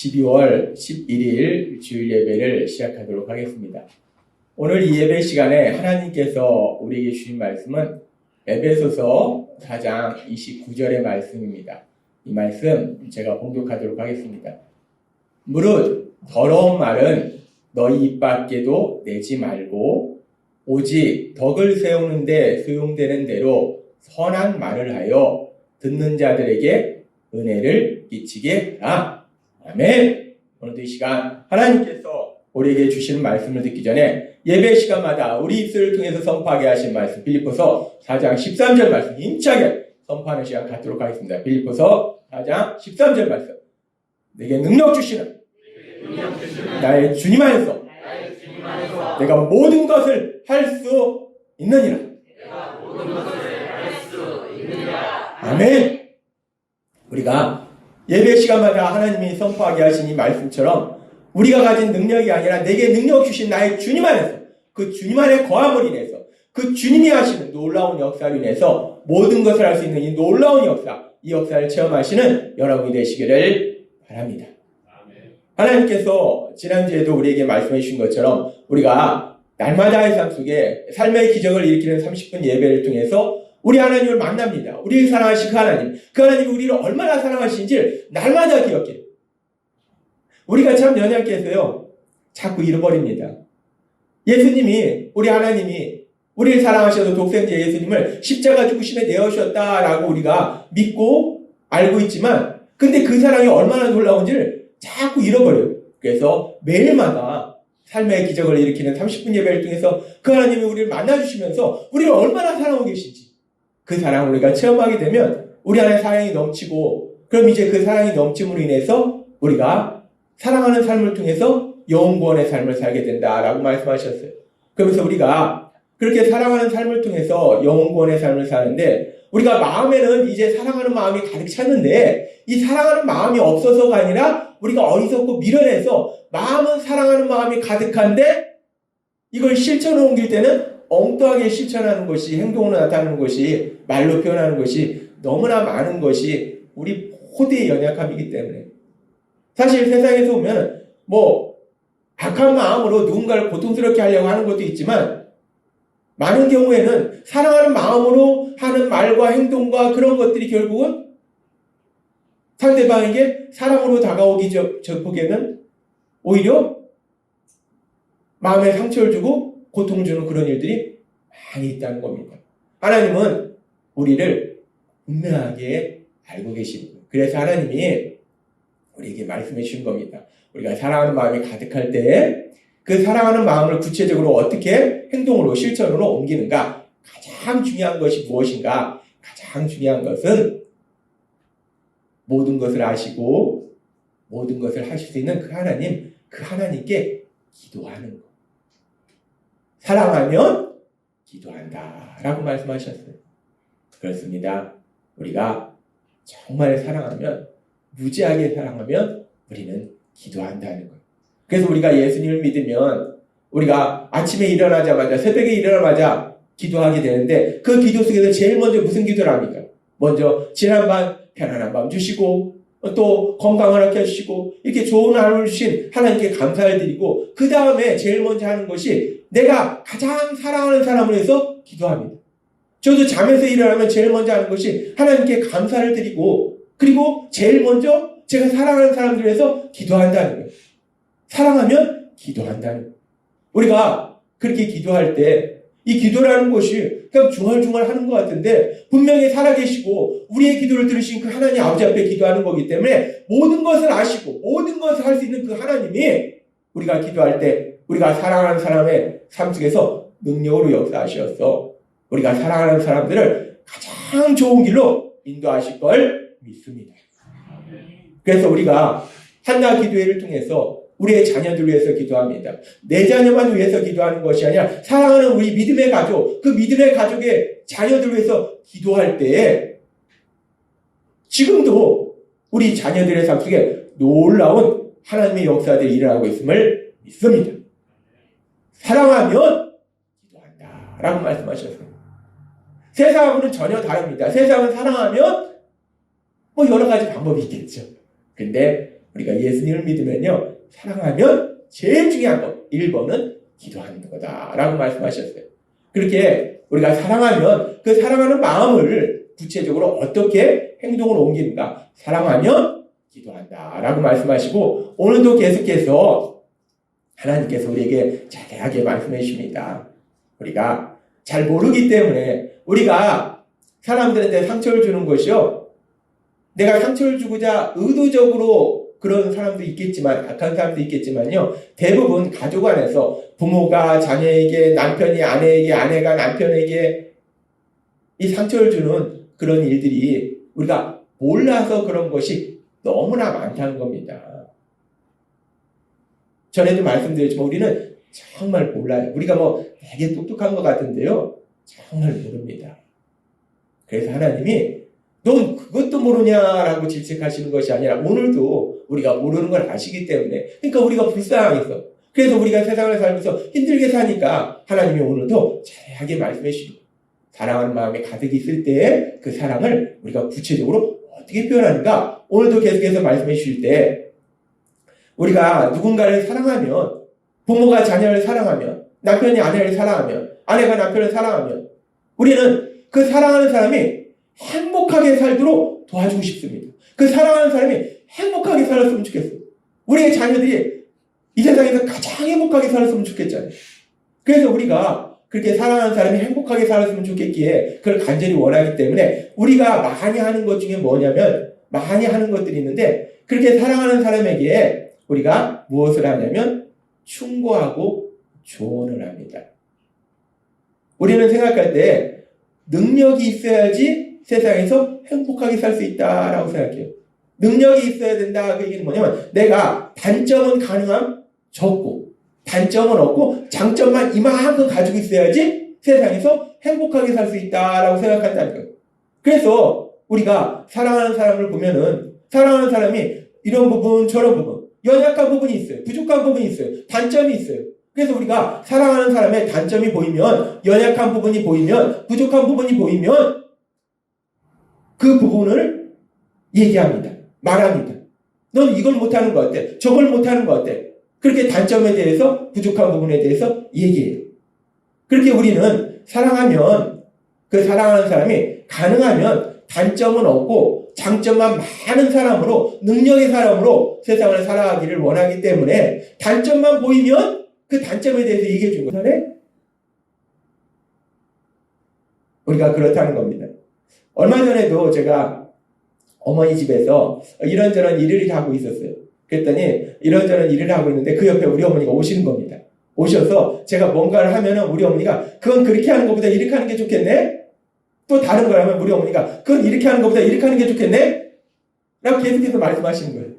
12월 11일 주일 예배를 시작하도록 하겠습니다. 오늘 이 예배 시간에 하나님께서 우리에게 주신 말씀은 에베소서 4장 29절의 말씀입니다. 이 말씀 제가 봉독하도록 하겠습니다. 무릇 더러운 말은 너희 입 밖에도 내지 말고 오직 덕을 세우는데 소용되는 대로 선한 말을 하여 듣는 자들에게 은혜를 끼치게 하라. 아멘. 오늘도 이 시간 하나님께서 우리에게 주시는 말씀을 듣기 전에 예배 시간마다 우리 입술을 통해서 선포하게 하신 말씀 필립보서 4장 13절 말씀 힘차게 선포하는 시간 갖도록 하겠습니다. 필립보서 4장 13절 말씀. 내게 능력 주시는 나의 주님 안에서 내가 모든 것을 할 수 있느니라. 아멘. 우리가 예배 시간마다 하나님이 선포하게 하신 이 말씀처럼 우리가 가진 능력이 아니라 내게 능력 주신 나의 주님 안에서 그 주님 안에 거함을 인해서 그 주님이 하시는 놀라운 역사로 인해서 모든 것을 할 수 있는 이 놀라운 역사, 이 역사를 체험하시는 여러분이 되시기를 바랍니다. 하나님께서 지난주에도 우리에게 말씀해 주신 것처럼 우리가 날마다의 삶 속에 삶의 기적을 일으키는 30분 예배를 통해서 우리 하나님을 만납니다. 우리를 사랑하신 그 하나님이 우리를 얼마나 사랑하시는지 날마다 기억해요. 우리가 참 연약해서요, 자꾸 잃어버립니다. 예수님이, 우리 하나님이 우리를 사랑하셔서 독생자 예수님을 십자가 죽으심에 내어주셨다라고 우리가 믿고 알고 있지만, 근데 그 사랑이 얼마나 놀라운지를 자꾸 잃어버려요. 그래서 매일마다 삶의 기적을 일으키는 30분 예배를 통해서 그 하나님이 우리를 만나주시면서 우리를 얼마나 사랑하고 계신지 그 사랑을 우리가 체험하게 되면 우리 안에 사랑이 넘치고, 그럼 이제 그 사랑이 넘침으로 인해서 우리가 사랑하는 삶을 통해서 영원구원의 삶을 살게 된다라고 말씀하셨어요. 그러면서 우리가 그렇게 사랑하는 삶을 통해서 영원구원의 삶을 사는데, 우리가 마음에는 이제 사랑하는 마음이 가득 찼는데 이 사랑하는 마음이 없어서가 아니라 우리가 어리석고 미련해서 마음은 사랑하는 마음이 가득한데 이걸 실천으로 옮길 때는 엉뚱하게 실천하는 것이, 행동으로 나타나는 것이, 말로 표현하는 것이 너무나 많은 것이 우리 모두의 연약함이기 때문에, 사실 세상에서 보면 악한 마음으로 누군가를 고통스럽게 하려고 하는 것도 있지만 많은 경우에는 사랑하는 마음으로 하는 말과 행동과 그런 것들이 결국은 상대방에게 사랑으로 다가오기 전보기에는 오히려 마음에 상처를 주고 고통을 주는 그런 일들이 많이 있다는 겁니다. 하나님은 우리를 분명하게 알고 계십니다. 그래서 하나님이 우리에게 말씀해 주신 겁니다. 우리가 사랑하는 마음이 가득할 때 그 사랑하는 마음을 구체적으로 어떻게 행동으로, 실천으로 옮기는가? 가장 중요한 것이 무엇인가? 가장 중요한 것은 모든 것을 아시고 모든 것을 하실 수 있는 그 하나님, 그 하나님께 기도하는 것. 사랑하면 기도한다 라고 말씀하셨어요. 그렇습니다. 우리가 정말 사랑하면, 무지하게 사랑하면 우리는 기도한다는 거예요. 그래서 우리가 예수님을 믿으면 우리가 아침에 일어나자마자, 새벽에 일어나자마자 기도하게 되는데 그 기도 속에서 제일 먼저 무슨 기도를 합니까? 먼저 지난밤 편안한 밤 주시고 또 건강을 하게 해주시고 이렇게 좋은 하루를 주신 하나님께 감사를 드리고, 그 다음에 제일 먼저 하는 것이 내가 가장 사랑하는 사람을 위해서 기도합니다. 저도 잠에서 일어나면 제일 먼저 하는 것이 하나님께 감사를 드리고, 그리고 제일 먼저 제가 사랑하는 사람들을 위해서 기도한다는 거예요. 사랑하면 기도한다는 거예요. 우리가 그렇게 기도할 때 이 기도라는 것이 그냥 중얼중얼 하는 것 같은데 분명히 살아계시고 우리의 기도를 들으신 그 하나님 아버지 앞에 기도하는 거기 때문에 모든 것을 아시고 모든 것을 할 수 있는 그 하나님이 우리가 기도할 때 우리가 사랑하는 사람의 삶 속에서 능력으로 역사하셔서 우리가 사랑하는 사람들을 가장 좋은 길로 인도하실 걸 믿습니다. 그래서 우리가 한나 기도회를 통해서 우리의 자녀들 위해서 기도합니다. 내 자녀만 위해서 기도하는 것이 아니라 사랑하는 우리 믿음의 가족, 그 믿음의 가족의 자녀들 위해서 기도할 때에 지금도 우리 자녀들의 삶 속에 놀라운 하나님의 역사들이 일어나고 있음을 믿습니다. 사랑하면 기도한다 라고 말씀하셨어요. 세상하고는 전혀 다릅니다. 세상은 사랑하면 여러 가지 방법이 있겠죠. 근데 우리가 예수님을 믿으면요, 사랑하면 제일 중요한 거 1번은 기도하는 거다라고 말씀하셨어요. 그렇게 우리가 사랑하면 그 사랑하는 마음을 구체적으로 어떻게 행동으로 옮기는가? 사랑하면 기도한다라고 말씀하시고, 오늘도 계속해서 하나님께서 우리에게 자세하게 말씀해 주십니다. 우리가 잘 모르기 때문에 우리가 사람들한테 상처를 주는 것이요, 내가 상처를 주고자 의도적으로 그런 사람도 있겠지만, 악한 사람도 있겠지만요, 대부분 가족 안에서 부모가 자녀에게, 남편이 아내에게, 아내가 남편에게 이 상처를 주는 그런 일들이 우리가 몰라서 그런 것이 너무나 많다는 겁니다. 전에도 말씀드렸지만 우리는 정말 몰라요. 우리가 뭐 되게 똑똑한 것 같은데요, 정말 모릅니다. 그래서 하나님이 넌 그것도 모르냐라고 질책하시는 것이 아니라, 오늘도 우리가 모르는 걸 아시기 때문에, 그러니까 우리가 불쌍해서, 그래서 우리가 세상을 살면서 힘들게 사니까 하나님이 오늘도 자세하게 말씀해 주시고, 사랑하는 마음이 가득 있을 때 그 사랑을 우리가 구체적으로 어떻게 표현하는가, 오늘도 계속해서 말씀해 주실 때, 우리가 누군가를 사랑하면, 부모가 자녀를 사랑하면, 남편이 아내를 사랑하면, 아내가 남편을 사랑하면, 우리는 그 사랑하는 사람이 행복하게 살도록 도와주고 싶습니다. 그 사랑하는 사람이 행복하게 살았으면 좋겠어요. 우리의 자녀들이 이 세상에서 가장 행복하게 살았으면 좋겠잖아요. 그래서 우리가 그렇게 사랑하는 사람이 행복하게 살았으면 좋겠기에 그걸 간절히 원하기 때문에 우리가 많이 하는 것 중에 뭐냐면, 많이 하는 것들이 있는데, 그렇게 사랑하는 사람에게 우리가 무엇을 하냐면 충고하고 조언을 합니다. 우리는 생각할 때 능력이 있어야지 세상에서 행복하게 살 수 있다라고 생각해요. 능력이 있어야 된다. 그 얘기는 뭐냐면, 내가 단점은 가능함 적고 단점은 없고 장점만 이만큼 가지고 있어야지 세상에서 행복하게 살 수 있다라고 생각한다는 거예요. 그래서 우리가 사랑하는 사람을 보면은, 사랑하는 사람이 이런 부분 저런 부분, 연약한 부분이 있어요. 부족한 부분이 있어요. 단점이 있어요. 그래서 우리가 사랑하는 사람의 단점이 보이면, 연약한 부분이 보이면, 부족한 부분이 보이면 그 부분을 얘기합니다. 말합니다. 넌 이걸 못하는 것 같아. 저걸 못하는 것 같아. 그렇게 단점에 대해서, 부족한 부분에 대해서 얘기해요. 그렇게 우리는 사랑하면, 그 사랑하는 사람이 가능하면 단점은 없고 장점만 많은 사람으로, 능력의 사람으로 세상을 살아가기를 원하기 때문에, 단점만 보이면 그 단점에 대해서 얘기해 주는 거잖아요. 우리가 그렇다는 겁니다. 얼마 전에도 제가 어머니 집에서 이런저런 일을 하고 있었어요. 그랬더니 이런저런 일을 하고 있는데 그 옆에 우리 어머니가 오시는 겁니다. 오셔서 제가 뭔가를 하면은 우리 어머니가, 그건 그렇게 하는 것보다 이렇게 하는 게 좋겠네? 또 다른 걸 하면 우리 어머니가, 그건 이렇게 하는 것보다 이렇게 하는 게 좋겠네? 라고 계속해서 말씀하시는 거예요.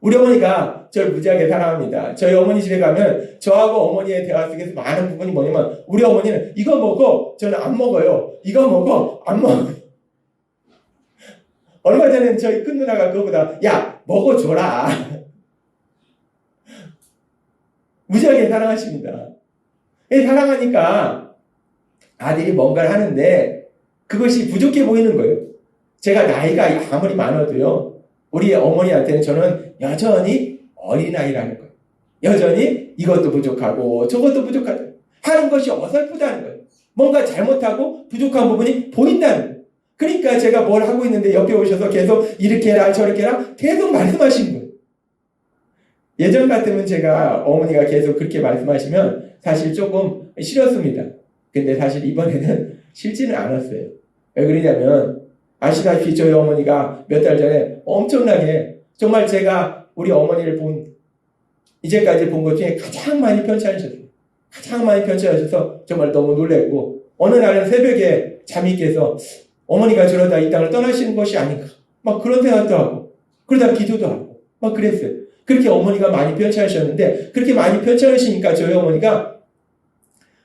우리 어머니가 저를 무지하게 사랑합니다. 저희 어머니 집에 가면 저하고 어머니의 대화 속에서 많은 부분이 뭐냐면, 우리 어머니는 이거 먹어, 저는 안 먹어요. 이거 먹어, 안 먹어요. 얼마 전에는 저희 큰 누나가 그거보다, 야, 먹어줘라. 무지하게 사랑하십니다. 사랑하니까 아들이 뭔가를 하는데 그것이 부족해 보이는 거예요. 제가 나이가 아무리 많아도요, 우리 어머니한테는 저는 여전히 어린아이라는 거예요. 여전히 이것도 부족하고 저것도 부족하다. 하는 것이 어설프다는 거예요. 뭔가 잘못하고 부족한 부분이 보인다는 거예요. 그러니까 제가 뭘 하고 있는데 옆에 오셔서 계속 이렇게 해라 저렇게 해라 계속 말씀하시는 거예요. 예전 같으면 제가 어머니가 계속 그렇게 말씀하시면 사실 조금 싫었습니다. 근데 사실 이번에는 싫지는 않았어요. 왜 그러냐면, 아시다시피 저희 어머니가 몇 달 전에 엄청나게, 정말 제가 우리 어머니를 이제까지 본 것 중에 가장 많이 편찮으셨어요. 가장 많이 편찮으셔서 정말 너무 놀랬고, 어느 날은 새벽에 잠이 깨서 어머니가 저러다 이 땅을 떠나시는 것이 아닌가, 막 그런 생각도 하고, 그러다 기도도 하고 막 그랬어요. 그렇게 어머니가 많이 편찮으셨는데, 그렇게 많이 편찮으시니까 저희 어머니가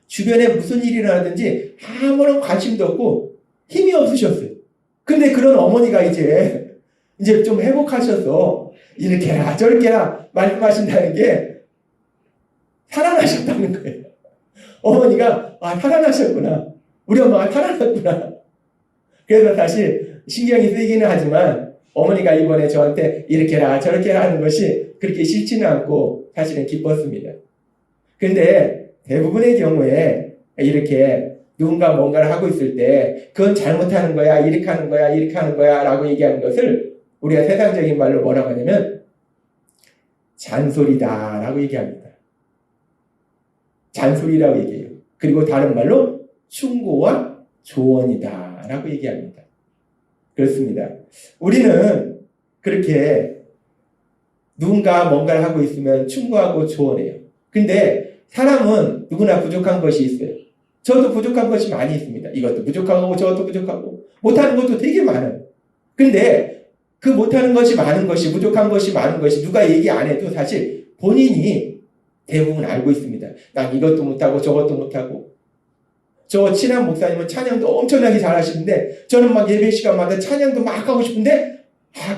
주변에 무슨 일이 일어나든지 아무런 관심도 없고 힘이 없으셨어요. 근데 그런 어머니가 이제 좀 회복하셔서 이렇게 해라 저렇게 해라 말씀하신다는 게 살아나셨다는 거예요. 어머니가 살아나셨구나. 우리 엄마가 살아났구나. 그래서 사실 신경이 쓰이기는 하지만 어머니가 이번에 저한테 이렇게 해라 저렇게 해라 하는 것이 그렇게 싫지는 않고 사실은 기뻤습니다. 근데 대부분의 경우에 이렇게 누군가 뭔가를 하고 있을 때 그건 잘못하는 거야, 이렇게 하는 거야, 이렇게 하는 거야 라고 얘기하는 것을 우리가 세상적인 말로 뭐라고 하냐면 잔소리다 라고 얘기합니다. 잔소리라고 얘기해요. 그리고 다른 말로 충고와 조언이다 라고 얘기합니다. 그렇습니다. 우리는 그렇게 누군가 뭔가를 하고 있으면 충고하고 조언해요. 근데 사람은 누구나 부족한 것이 있어요. 저도 부족한 것이 많이 있습니다. 이것도 부족하고 저것도 부족하고 못하는 것도 되게 많아요. 근데 그 못하는 것이 많은 것이 부족한 것이 많은 것이 누가 얘기 안 해도 사실 본인이 대부분 알고 있습니다. 난 이것도 못하고 저것도 못하고 저 친한 목사님은 찬양도 엄청나게 잘하시는데 저는 막 예배 시간마다 찬양도 막 하고 싶은데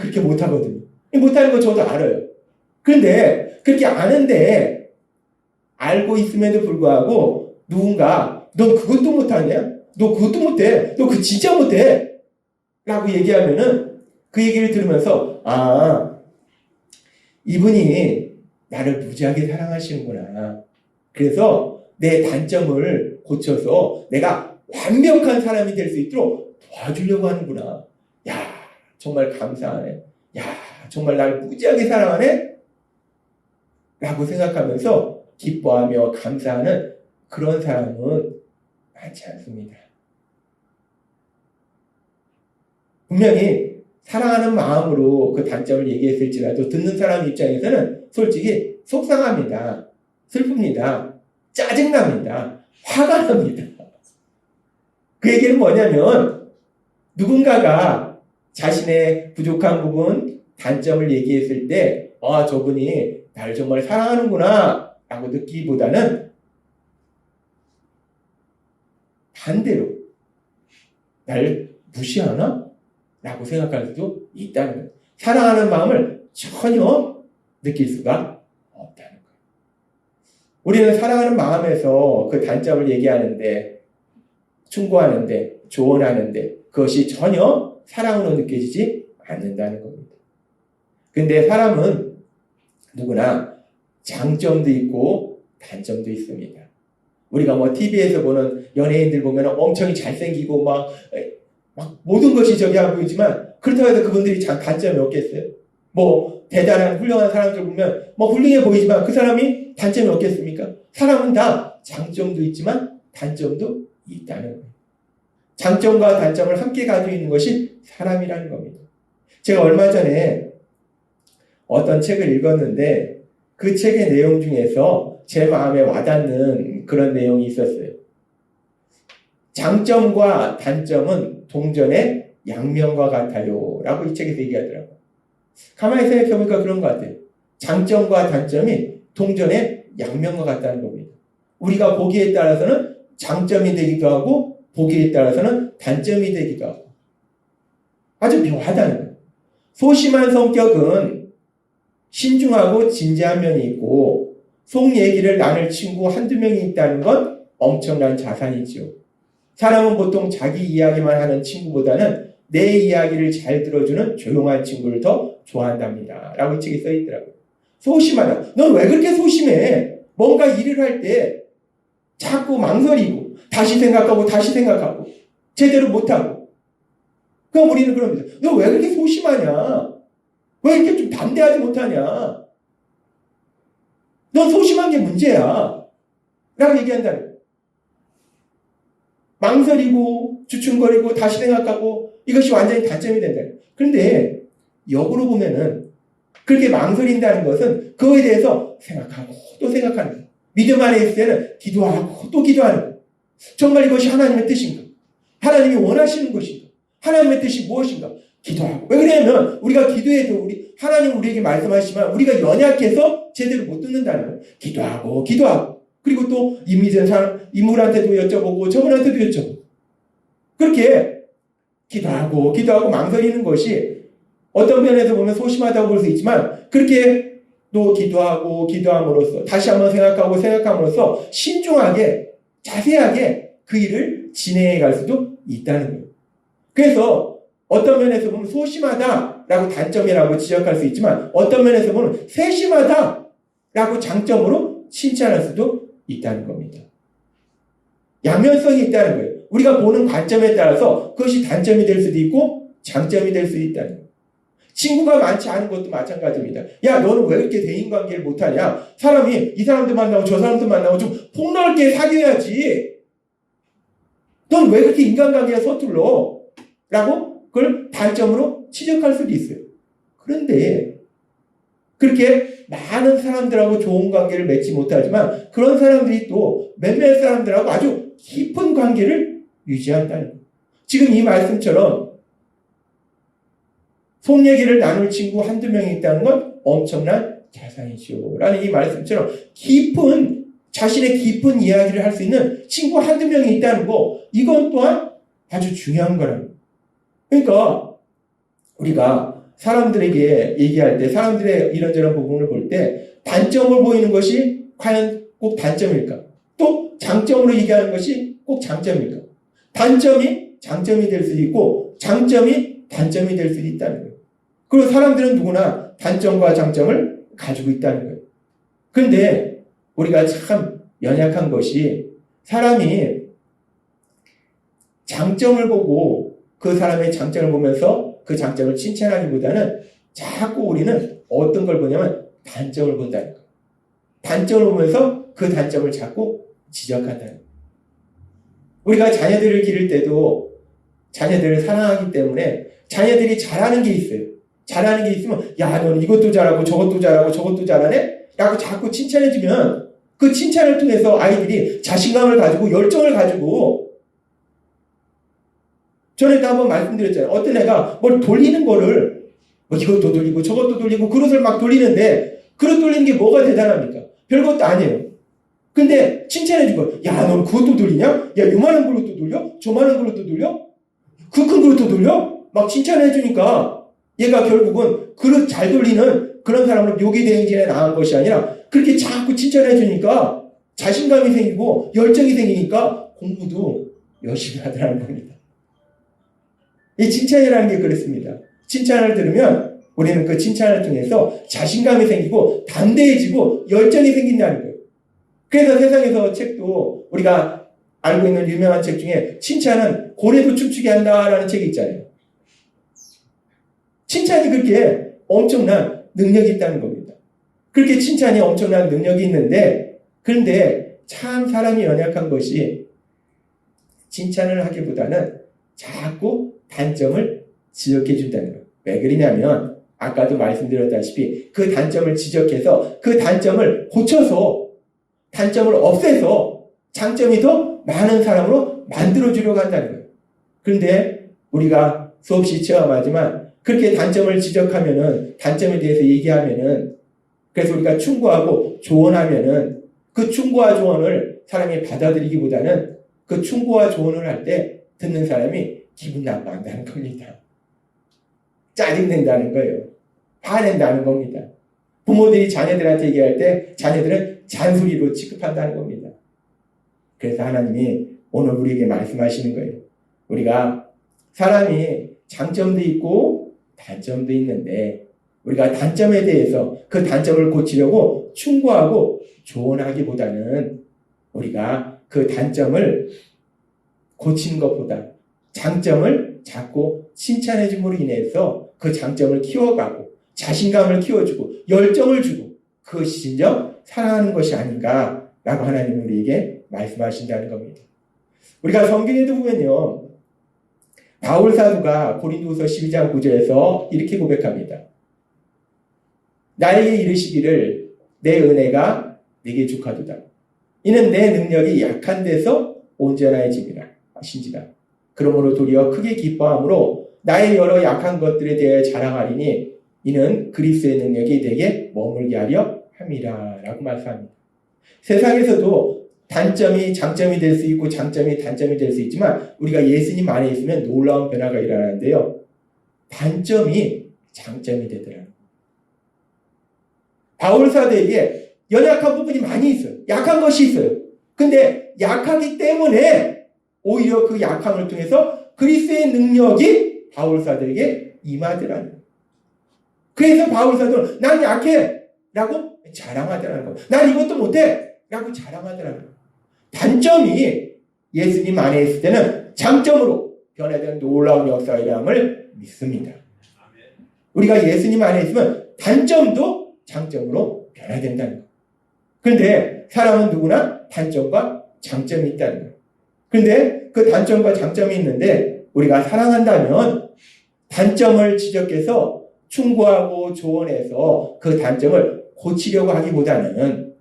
그렇게 못하거든요. 못하는 거 저도 알아요. 그런데 그렇게 아는데 알고 있음에도 불구하고 누군가 너 그것도 못하냐? 너 그것도 못해? 너 그거 진짜 못해? 라고 얘기하면은 그 얘기를 들으면서 이분이 나를 무지하게 사랑하시는구나. 그래서 내 단점을 고쳐서 내가 완벽한 사람이 될 수 있도록 도와주려고 하는구나. 야, 정말 감사하네. 야, 정말 나를 무지하게 사랑하네? 라고 생각하면서 기뻐하며 감사하는 그런 사람은 많지 않습니다. 분명히 사랑하는 마음으로 그 단점을 얘기했을지라도 듣는 사람 입장에서는 솔직히 속상합니다. 슬픕니다. 짜증납니다. 화가 납니다. 그 얘기는 뭐냐면 누군가가 자신의 부족한 부분, 단점을 얘기했을 때 저분이 나를 정말 사랑하는구나 라고 느끼기보다는 반대로 나를 무시하나? 라고 생각할 수도 있다는 거예요. 사랑하는 마음을 전혀 느낄 수가 없다는 거예요. 우리는 사랑하는 마음에서 그 단점을 얘기하는데 충고하는데 조언하는데 그것이 전혀 사랑으로 느껴지지 않는다는 겁니다. 근데 사람은 누구나 장점도 있고 단점도 있습니다. 우리가 뭐 TV에서 보는 연예인들 보면 엄청 잘생기고 막 모든 것이 저기하고 보이지만 그렇다고 해서 그분들이 단점이 없겠어요? 뭐 대단한 훌륭한 사람들 보면 뭐 훌륭해 보이지만 그 사람이 단점이 없겠습니까? 사람은 다 장점도 있지만 단점도 있다는 거예요. 장점과 단점을 함께 가지고 있는 것이 사람이라는 겁니다. 제가 얼마 전에 어떤 책을 읽었는데 그 책의 내용 중에서 제 마음에 와닿는 그런 내용이 있었어요. 장점과 단점은 동전의 양면과 같아요 라고 이 책에서 얘기하더라고요. 가만히 생각해보니까 그런 것 같아요. 장점과 단점이 동전의 양면과 같다는 겁니다. 우리가 보기에 따라서는 장점이 되기도 하고 보기에 따라서는 단점이 되기도 하고 아주 묘하다는 거예요. 소심한 성격은 신중하고 진지한 면이 있고 속 얘기를 나눌 친구 한두 명이 있다는 건 엄청난 자산이지요. 사람은 보통 자기 이야기만 하는 친구보다는 내 이야기를 잘 들어주는 조용한 친구를 더 좋아한답니다. 라고 이 책에 써있더라고요. 소심하다. 넌 왜 그렇게 소심해? 뭔가 일을 할 때 자꾸 망설이고 다시 생각하고 제대로 못하고 그럼 우리는 그럽니다. 너 왜 그렇게 소심하냐? 왜 이렇게 좀 담대하지 못하냐? 넌 소심한 게 문제야. 라고 얘기한다는 거예요. 망설이고 주춤거리고 다시 생각하고 이것이 완전히 단점이 된다. 그런데 역으로 보면은 그렇게 망설인다는 것은 그거에 대해서 생각하고 또 생각하는 거예요. 믿음 안에 있을 때는 기도하고 또 기도하는 거예요. 정말 이것이 하나님의 뜻인가? 하나님이 원하시는 것인가? 하나님의 뜻이 무엇인가? 기도하고. 왜 그러냐면 우리가 기도해도 하나님 우리에게 말씀하시지만 우리가 연약해서 제대로 못 듣는다는 거예요. 기도하고 그리고 또 임의된 사람, 인물한테도 여쭤보고 저분한테도 여쭤보고 그렇게 기도하고 망설이는 것이 어떤 면에서 보면 소심하다고 볼 수 있지만 그렇게 또 기도함으로써 다시 한번 생각함으로써 신중하게 자세하게 그 일을 진행해 갈 수도 있다는 거예요. 그래서 어떤 면에서 보면 소심하다 라고 단점이라고 지적할 수 있지만 어떤 면에서 보면 세심하다 라고 장점으로 칭찬할 수도 있다는 겁니다. 양면성이 있다는 거예요. 우리가 보는 관점에 따라서 그것이 단점이 될 수도 있고 장점이 될 수도 있다는 거예요. 친구가 많지 않은 것도 마찬가지입니다. 야, 너는 왜 이렇게 대인관계를 못하냐? 사람이 이 사람도 만나고 저 사람도 만나고 좀 폭넓게 사귀어야지. 넌 왜 그렇게 인간관계가 서툴러? 라고 그걸 단점으로 지적할 수도 있어요. 그런데 그렇게 많은 사람들하고 좋은 관계를 맺지 못하지만 그런 사람들이 또 몇몇 사람들하고 아주 깊은 관계를 유지한다는 거예요. 지금 이 말씀처럼 속 얘기를 나눌 친구 한두 명이 있다는 건 엄청난 자산이죠. 라는 이 말씀처럼 자신의 깊은 이야기를 할 수 있는 친구 한두 명이 있다는 거, 이건 또한 아주 중요한 거랍니다. 그러니까 우리가 사람들에게 얘기할 때, 사람들의 이런저런 부분을 볼 때 단점을 보이는 것이 과연 꼭 단점일까? 또 장점으로 얘기하는 것이 꼭 장점일까? 단점이 장점이 될 수도 있고 장점이 단점이 될 수도 있다는 거예요. 그리고 사람들은 누구나 단점과 장점을 가지고 있다는 거예요. 그런데 우리가 참 연약한 것이 사람이 장점을 보고 그 사람의 장점을 보면서 그 장점을 칭찬하기보다는 자꾸 우리는 어떤 걸 보냐면 단점을 본다는 거예요. 단점을 보면서 그 단점을 자꾸 지적한다는 거예요. 우리가 자녀들을 기를 때도 자녀들을 사랑하기 때문에 자녀들이 잘하는 게 있어요. 잘하는 게 있으면 야, 넌 이것도 잘하고 저것도 잘하고 저것도 잘하네? 라고 자꾸 칭찬해주면 그 칭찬을 통해서 아이들이 자신감을 가지고 열정을 가지고 전에도 한번 말씀드렸잖아요. 어떤 애가 뭘 돌리는 거를 이것도 돌리고 저것도 돌리고 그릇을 막 돌리는데 그릇 돌리는 게 뭐가 대단합니까? 별것도 아니에요. 근데 칭찬해준 거예요. 야, 넌 그것도 돌리냐? 야, 요만한 그릇도 돌려? 저만한 그릇도 돌려? 그 큰 그릇도 돌려? 막 칭찬해주니까 얘가 결국은 그릇 잘 돌리는 그런 사람으로 묘기대행진에 나간 것이 아니라 그렇게 자꾸 칭찬해주니까 자신감이 생기고 열정이 생기니까 공부도 열심히 하더라는 겁니다. 이 칭찬이라는 게 그렇습니다. 칭찬을 들으면 우리는 그 칭찬을 통해서 자신감이 생기고 담대해지고 열정이 생긴다는 거예요. 그래서 세상에서 책도 우리가 알고 있는 유명한 책 중에 칭찬은 고래도 춤추게 한다라는 책이 있잖아요. 칭찬이 그렇게 엄청난 능력이 있다는 겁니다. 그렇게 칭찬이 엄청난 능력이 있는데 그런데 참 사람이 연약한 것이 칭찬을 하기보다는 자꾸 단점을 지적해 준다는 거예요. 왜 그러냐면 아까도 말씀드렸다시피 그 단점을 지적해서 그 단점을 고쳐서 단점을 없애서 장점이 더 많은 사람으로 만들어주려고 한다는 거예요. 그런데 우리가 수없이 체험하지만 그렇게 단점을 지적하면은 단점에 대해서 얘기하면은 그래서 우리가 충고하고 조언하면은 그 충고와 조언을 사람이 받아들이기보다는 그 충고와 조언을 할 때 듣는 사람이 기분 나빠한다는 겁니다. 짜증낸다는 거예요. 화낸다는 겁니다. 부모들이 자녀들한테 얘기할 때 자녀들은 잔소리로 취급한다는 겁니다. 그래서 하나님이 오늘 우리에게 말씀하시는 거예요. 우리가 사람이 장점도 있고 단점도 있는데 우리가 단점에 대해서 그 단점을 고치려고 충고하고 조언하기보다는 우리가 그 단점을 고치는 것보다 장점을 자꾸 칭찬해 줌으로 인해서 그 장점을 키워가고 자신감을 키워주고 열정을 주고 그것이 진정 사랑하는 것이 아닌가라고 하나님은 우리에게 말씀하신다는 겁니다. 우리가 성경에도 보면요. 바울 사도가 고린도후서 12장 9절에서 이렇게 고백합니다. 나에게 이르시기를 내 은혜가 네게 족하도다. 이는 내 능력이 약한 데서 온전해짐이라 하신지라. 그러므로 도리어 크게 기뻐함으로 나의 여러 약한 것들에 대해 자랑하리니 이는 그리스도의 능력이 내게 머물게 하려 함이라 라고 말씀합니다. 세상에서도 단점이 장점이 될 수 있고 장점이 단점이 될 수 있지만 우리가 예수님 안에 있으면 놀라운 변화가 일어나는데요. 단점이 장점이 되더라고요. 바울 사도에게 연약한 부분이 많이 있어요. 약한 것이 있어요. 근데 약하기 때문에 오히려 그 약함을 통해서 그리스도의 능력이 바울 사도에게 임하더라는 거예요. 그래서 바울 사도는 난 약해 라고 자랑하더라는 거예요. 난 이것도 못해 라고 자랑하더라는 거예요. 단점이 예수님 안에 있을 때는 장점으로 변화되는 놀라운 역사이라함을 믿습니다. 우리가 예수님 안에 있으면 단점도 장점으로 변화된다는 거예요. 그런데 사람은 누구나 단점과 장점이 있다는 거예요. 그런데 그 단점과 장점이 있는데 우리가 사랑한다면 단점을 지적해서 충고하고 조언해서 그 단점을 고치려고 하기보다는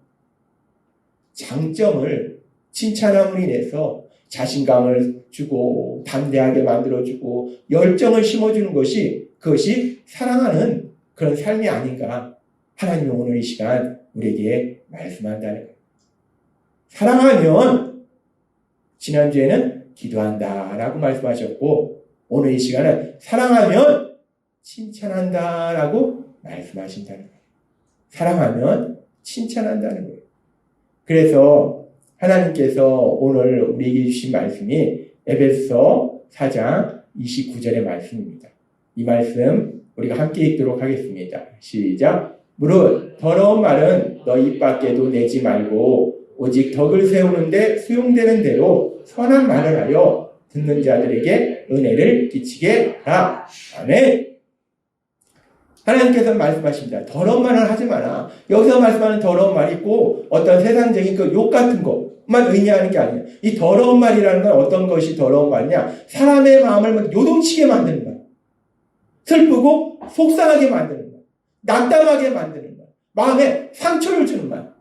장점을 칭찬함으로 인해서 자신감을 주고 담대하게 만들어주고 열정을 심어주는 것이 그것이 사랑하는 그런 삶이 아닌가 하나님이 오늘 이 시간 우리에게 말씀한다는 거예요. 사랑하면 지난주에는 기도한다라고 말씀하셨고 오늘 이 시간은 사랑하면 칭찬한다라고 말씀하신다는 거예요. 사랑하면 칭찬한다는 거예요. 그래서 하나님께서 오늘 우리에게 주신 말씀이 에베소 4장 29절의 말씀입니다. 이 말씀 우리가 함께 읽도록 하겠습니다. 시작. 무릇 더러운 말은 너 입 밖에도 내지 말고 오직 덕을 세우는데 수용되는 대로 선한 말을 하여 듣는 자들에게 은혜를 끼치게 하라. 아멘. 하나님께서 말씀하십니다. 더러운 말을 하지 마라. 여기서 말씀하는 더러운 말이 있고 어떤 세상적인 그 욕 같은 것만 의미하는 게 아니에요. 이 더러운 말이라는 건 어떤 것이 더러운 말이냐? 사람의 마음을 요동치게 만드는 말. 슬프고 속상하게 만드는 말. 낙담하게 만드는 말. 마음에 상처를 주는 말.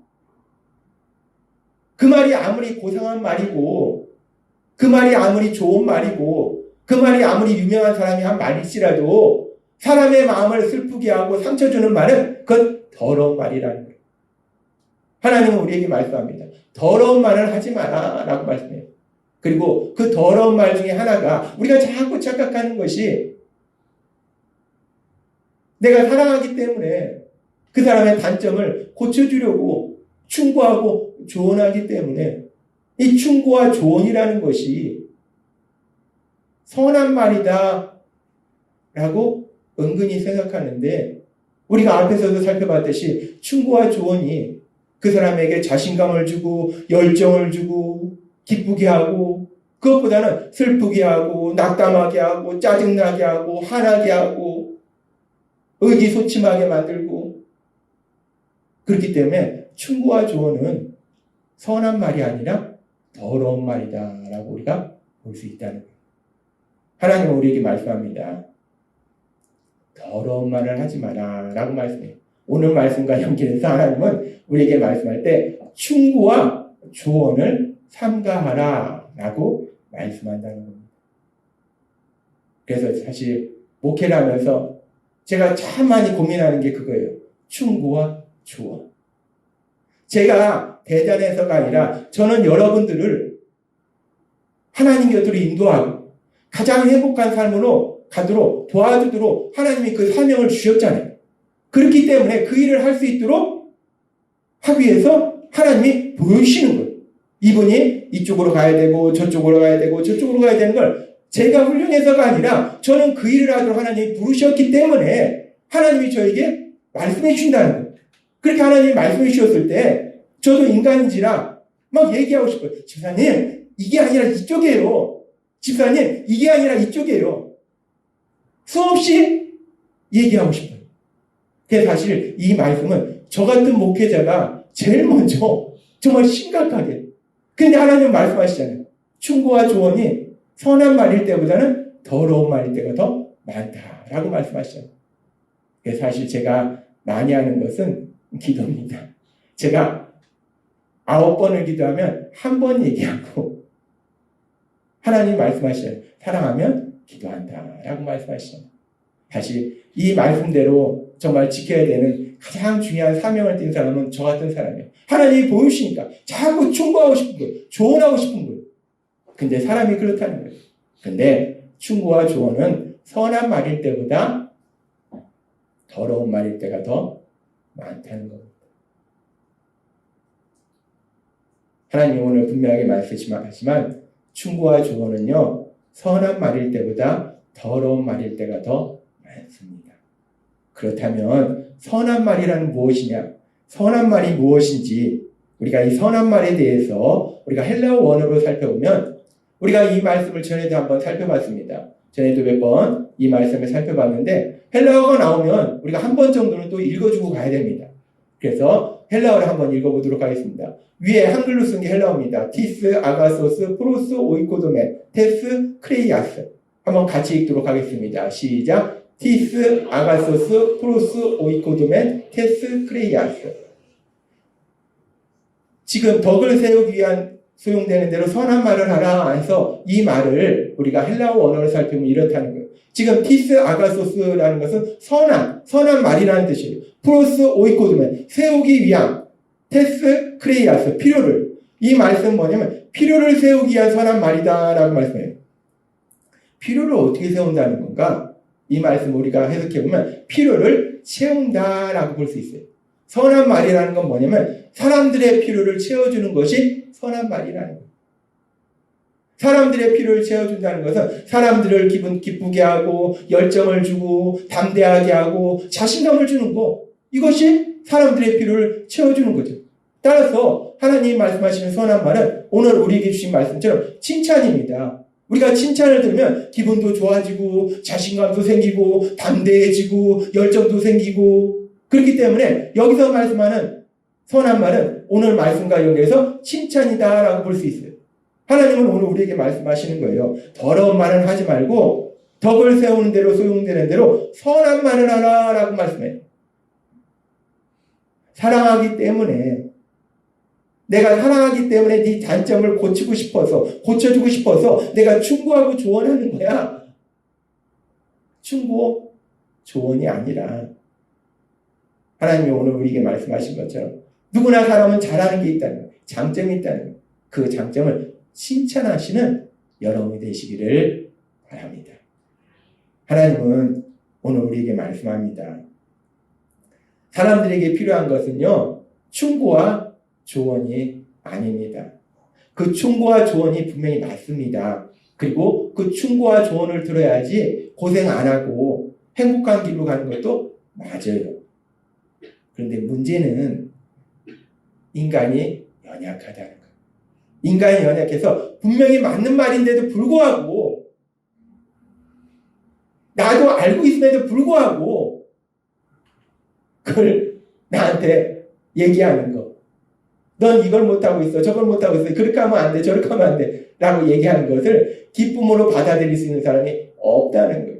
그 말이 아무리 고상한 말이고 그 말이 아무리 좋은 말이고 그 말이 아무리 유명한 사람이 한 말일지라도 사람의 마음을 슬프게 하고 상처 주는 말은 그건 더러운 말이라는 거예요. 하나님은 우리에게 말씀합니다. 더러운 말을 하지 마라 라고 말씀해요. 그리고 그 더러운 말 중에 하나가 우리가 자꾸 착각하는 것이 내가 사랑하기 때문에 그 사람의 단점을 고쳐주려고 충고하고 조언하기 때문에 이 충고와 조언이라는 것이 선한 말이다 라고 은근히 생각하는데 우리가 앞에서도 살펴봤듯이 충고와 조언이 그 사람에게 자신감을 주고 열정을 주고 기쁘게 하고 그것보다는 슬프게 하고 낙담하게 하고 짜증나게 하고 화나게 하고 의기소침하게 만들고 그렇기 때문에 충고와 조언은 선한 말이 아니라 더러운 말이다 라고 우리가 볼 수 있다는 거예요. 하나님은 우리에게 말씀합니다. 더러운 말을 하지 마라 라고 말씀해요. 오늘 말씀과 연결해서 하나님은 우리에게 말씀할 때 충고와 조언을 삼가하라 라고 말씀한다는 겁니다. 그래서 사실 목회를 하면서 제가 참 많이 고민하는 게 그거예요. 충고와 조언. 제가 대단해서가 아니라 저는 여러분들을 하나님 곁으로 인도하고 가장 행복한 삶으로 가도록 도와주도록 하나님이 그 사명을 주셨잖아요. 그렇기 때문에 그 일을 할 수 있도록 하기 위해서 하나님이 보여주시는 거예요. 이분이 이쪽으로 가야 되고 저쪽으로 가야 되고 저쪽으로 가야 되는 걸 제가 훌륭해서가 아니라 저는 그 일을 하도록 하나님이 부르셨기 때문에 하나님이 저에게 말씀해 주신다는 거예요. 그렇게 하나님이 말씀해 주셨을 때 저도 인간인지라 막 얘기하고 싶어요. 집사님 이게 아니라 이쪽이에요. 집사님 이게 아니라 이쪽이에요. 수없이 얘기하고 싶어요. 그래서 사실 이 말씀은 저 같은 목회자가 제일 먼저 정말 심각하게 근데 하나님은 말씀하시잖아요. 충고와 조언이 선한 말일 때보다는 더러운 말일 때가 더 많다라고 말씀하시잖아요. 그래서 사실 제가 많이 하는 것은 기도입니다. 제가 9번을 기도하면 한 번 얘기하고 하나님 말씀하시잖아요. 사랑하면 기도한다라고 말씀하시잖아요. 사실 이 말씀대로 정말 지켜야 되는 가장 중요한 사명을 띈 사람은 저 같은 사람이에요. 하나님이 보여주시니까 자꾸 충고하고 싶은 거예요. 조언하고 싶은 거예요. 근데 사람이 그렇다는 거예요. 근데 충고와 조언은 선한 말일 때보다 더러운 말일 때가 더 많다는 겁니다. 하나님이 오늘 분명하게 말씀하시지만 충고와 조언은요 선한 말일 때보다 더러운 말일 때가 더 많습니다. 그렇다면 선한 말이란 무엇이냐? 선한 말이 무엇인지 우리가 이 선한 말에 대해서 우리가 헬라어 원어로 살펴보면 우리가 이 말씀을 전에도 한번 살펴봤습니다. 전에도 몇 번 이 말씀을 살펴봤는데 헬라어가 나오면 우리가 한 번 정도는 또 읽어주고 가야 됩니다. 그래서 헬라어를 한번 읽어보도록 하겠습니다. 위에 한글로 쓴 게 헬라어입니다. 티스, 아가소스, 프로스, 오이코도메, 테스, 크레이아스. 한번 같이 읽도록 하겠습니다. 시작. 티스, 아가소스, 프로스, 오이코도메, 테스, 크레이아스. 지금 덕을 세우기 위한 소용되는 대로 선한 말을 하라 해서 이 말을 우리가 헬라어 원어로 살펴보면 이렇다는 거예요. 지금 티스 아가소스라는 것은 선한 말이라는 뜻이에요. 프로스 오이코드면 세우기 위한, 테스 크레이아스 필요를. 이 말씀은 뭐냐면 필요를 세우기 위한 선한 말이다라고 말씀해요. 필요를 어떻게 세운다는 건가? 이 말씀 우리가 해석해보면 필요를 채운다라고 볼 수 있어요. 선한 말이라는 건 뭐냐면 사람들의 필요를 채워주는 것이 선한 말이라는 거예요. 사람들의 필요를 채워준다는 것은 사람들을 기분 기쁘게 하고 열정을 주고 담대하게 하고 자신감을 주는 거. 이것이 사람들의 필요를 채워주는 거죠. 따라서 하나님이 말씀하시는 선한 말은 오늘 우리에게 주신 말씀처럼 칭찬입니다. 우리가 칭찬을 들으면 기분도 좋아지고 자신감도 생기고 담대해지고 열정도 생기고 그렇기 때문에 여기서 말씀하는 선한 말은 오늘 말씀과 연계해서 칭찬이다라고 볼 수 있어요. 하나님은 오늘 우리에게 말씀하시는 거예요. 더러운 말은 하지 말고 덕을 세우는 대로 소용되는 대로 선한 말을 하라라고 말씀해요. 사랑하기 때문에 내가 사랑하기 때문에 네 단점을 고치고 싶어서 고쳐주고 싶어서 내가 충고하고 조언하는 거야. 충고, 조언이 아니라 하나님이 오늘 우리에게 말씀하신 것처럼 누구나 사람은 잘하는 게 있다는 거예요. 장점이 있다는 거예요. 그 장점을 칭찬하시는 여러분이 되시기를 바랍니다. 하나님은 오늘 우리에게 말씀합니다. 사람들에게 필요한 것은요, 충고와 조언이 아닙니다. 그 충고와 조언이 분명히 맞습니다. 그리고 그 충고와 조언을 들어야지 고생 안 하고 행복한 길로 가는 것도 맞아요. 그런데 문제는 인간이 연약하다는 거예요. 인간이 연약해서 분명히 맞는 말인데도 불구하고 나도 알고 있음에도 불구하고 그걸 나한테 얘기하는 거. 넌 이걸 못하고 있어. 저걸 못하고 있어. 그렇게 하면 안 돼. 저렇게 하면 안 돼. 라고 얘기하는 것을 기쁨으로 받아들일 수 있는 사람이 없다는 거예요.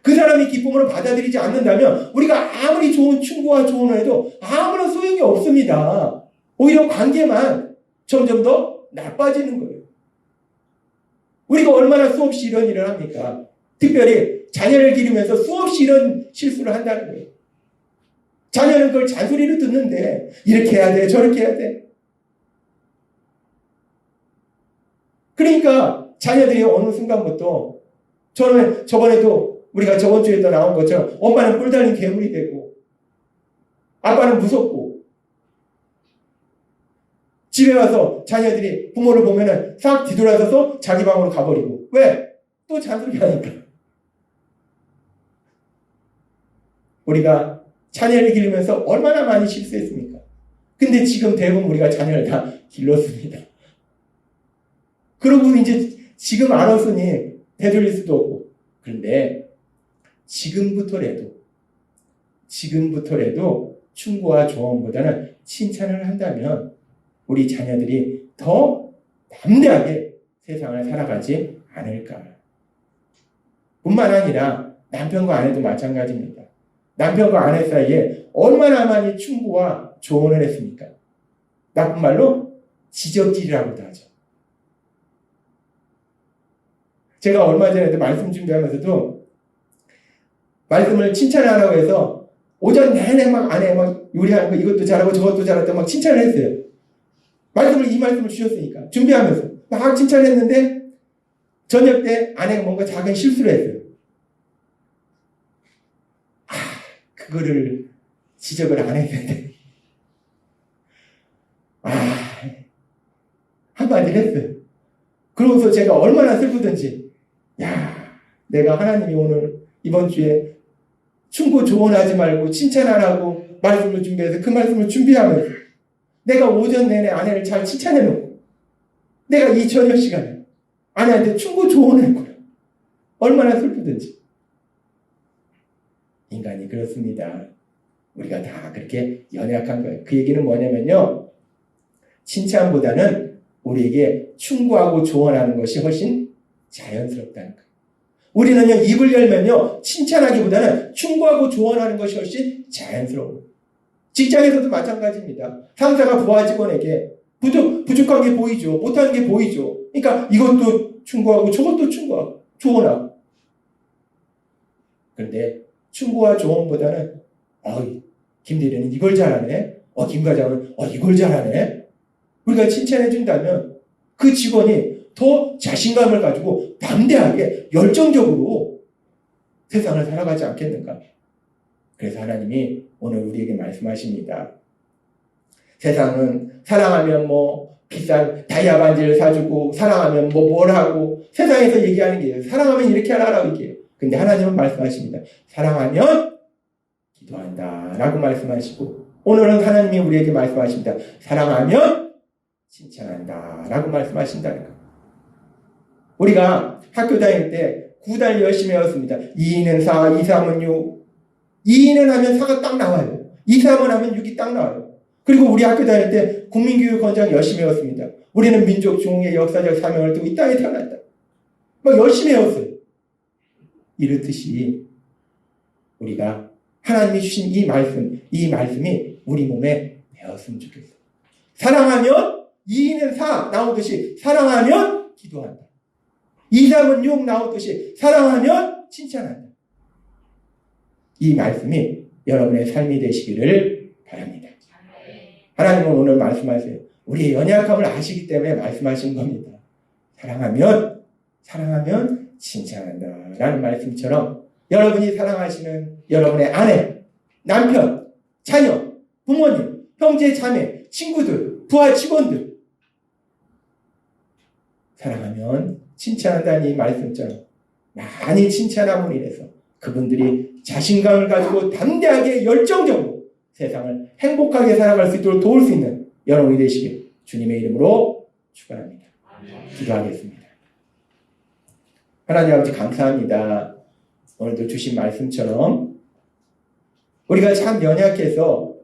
그 사람이 기쁨으로 받아들이지 않는다면 우리가 아무리 좋은 충고와 조언을 해도 아무런 소용이 없습니다. 오히려 관계만 점점 더 나빠지는 거예요. 우리가 얼마나 수없이 이런 일을 합니까? 특별히 자녀를 기르면서 수없이 이런 실수를 한다는 거예요. 자녀는 그걸 잔소리로 듣는데 이렇게 해야 돼, 저렇게 해야 돼. 그러니까 자녀들이 어느 순간부터 저번에도 우리가 저번 주에도 나온 것처럼 엄마는 뿔 달린 괴물이 되고 아빠는 무섭고 집에 와서 자녀들이 부모를 보면은 싹 뒤돌아서서 자기 방으로 가버리고. 왜? 또 잔소리 하니까. 우리가 자녀를 기르면서 얼마나 많이 실수했습니까? 근데 지금 대부분 우리가 자녀를 다 길렀습니다. 그러고 이제 지금 알았으니 되돌릴 수도 없고. 그런데 지금부터라도 충고와 조언보다는 칭찬을 한다면 우리 자녀들이 더 담대하게 세상을 살아가지 않을까. 뿐만 아니라 남편과 아내도 마찬가지입니다. 남편과 아내 사이에 얼마나 많이 충고와 조언을 했습니까? 나쁜 말로 지적질이라고도 하죠. 제가 얼마 전에도 말씀 준비하면서도 말씀을 칭찬하라고 해서 오전 내내 막 아내 막 요리하는 거 이것도 잘하고 저것도 잘하고 막 칭찬을 했어요. 이 말씀을 주셨으니까 준비하면서 막 칭찬했는데 저녁 때 아내가 뭔가 작은 실수를 했어요. 그거를 지적을 안 했는데 한마디를 했어요. 그러고서 제가 얼마나 슬프든지 내가 하나님이 오늘 이번 주에 충고 조언하지 말고 칭찬 안 하고 말씀을 준비해서 그 말씀을 준비하면서 내가 오전 내내 아내를 잘 칭찬해놓고 내가 이 저녁 시간에 아내한테 충고 조언했구나. 얼마나 슬프든지. 인간이 그렇습니다. 우리가 다 그렇게 연약한 거예요. 그 얘기는 뭐냐면요. 칭찬보다는 우리에게 충고하고 조언하는 것이 훨씬 자연스럽다는 거예요. 우리는요, 입을 열면요, 칭찬하기보다는 충고하고 조언하는 것이 훨씬 자연스러워요. 직장에서도 마찬가지입니다. 상사가 부하 직원에게 부족한 게 보이죠. 못하는 게 보이죠. 그러니까 이것도 충고하고 저것도 충고하고 조언하고. 그런데 충고와 조언보다는 김 대리는 이걸 잘하네. 김 과장은 이걸 잘하네. 우리가 칭찬해 준다면 그 직원이 더 자신감을 가지고 담대하게 열정적으로 세상을 살아가지 않겠는가. 그래서 하나님이 오늘 우리에게 말씀하십니다. 세상은 사랑하면 비싼 다이아 반지를 사주고 사랑하면 뭘 하고 세상에서 얘기하는 게 사랑하면 이렇게 하라고 얘기해요. 근데 하나님은 말씀하십니다. 사랑하면 기도한다 라고 말씀하시고 오늘은 하나님이 우리에게 말씀하십니다. 사랑하면 칭찬한다 라고 말씀하신다는 거예요. 우리가 학교 다닐 때 9달 열심히 배웠습니다. 2는 4, 2, 3은 6. 2는 하면 4가 딱 나와요. 2, 3은 하면 6이 딱 나와요. 그리고 우리 학교 다닐 때 국민교육원장 열심히 배웠습니다. 우리는 민족 중흥의 역사적 사명을 두고 이 땅에 태어났다. 열심히 배웠어요. 이렇듯이 우리가 하나님이 주신 이 말씀이 우리 몸에 배웠으면 좋겠어요. 사랑하면 2는 4 나오듯이 사랑하면 기도한다. 2, 3은 6 나오듯이 사랑하면 칭찬한다. 이 말씀이 여러분의 삶이 되시기를 바랍니다. 하나님은 오늘 말씀하세요. 우리의 연약함을 아시기 때문에 말씀하신 겁니다. 사랑하면 칭찬한다 라는 말씀처럼 여러분이 사랑하시는 여러분의 아내, 남편, 자녀, 부모님, 형제, 자매, 친구들, 부하 직원들 사랑하면 칭찬한다는 이 말씀처럼 많이 칭찬함으로 인해서 그분들이 자신감을 가지고 담대하게 열정적으로 세상을 행복하게 살아갈 수 있도록 도울 수 있는 여러분이 되시길 주님의 이름으로 축원합니다. 기도하겠습니다. 하나님 아버지 감사합니다. 오늘도 주신 말씀처럼 우리가 참 연약해서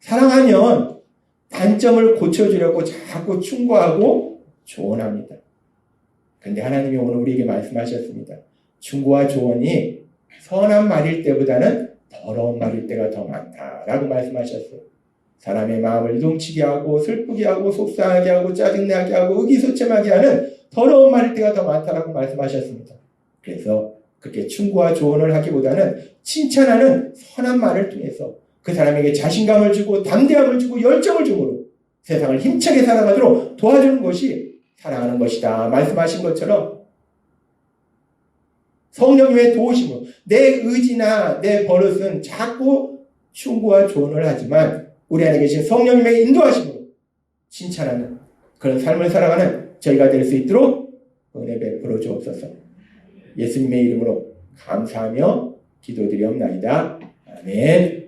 사랑하면 단점을 고쳐주려고 자꾸 충고하고 조언합니다. 그런데 하나님이 오늘 우리에게 말씀하셨습니다. 충고와 조언이 선한 말일 때보다는 더러운 말일 때가 더 많다라고 말씀하셨어요. 사람의 마음을 동치게 하고 슬프게 하고 속상하게 하고 짜증나게 하고 의기소침하게 하는 더러운 말일 때가 더 많다라고 말씀하셨습니다. 그래서 그렇게 충고와 조언을 하기보다는 칭찬하는 선한 말을 통해서 그 사람에게 자신감을 주고 담대함을 주고 열정을 주므로 세상을 힘차게 살아가도록 도와주는 것이 사랑하는 것이다 말씀하신 것처럼 성령님의 도우심으로 내 의지나 내 버릇은 자꾸 충고와 조언을 하지만 우리 안에 계신 성령님의 인도하심으로 칭찬하는 그런 삶을 살아가는 저희가 될 수 있도록 은혜 베풀어 주옵소서. 예수님의 이름으로 감사하며 기도드리옵나이다. 아멘.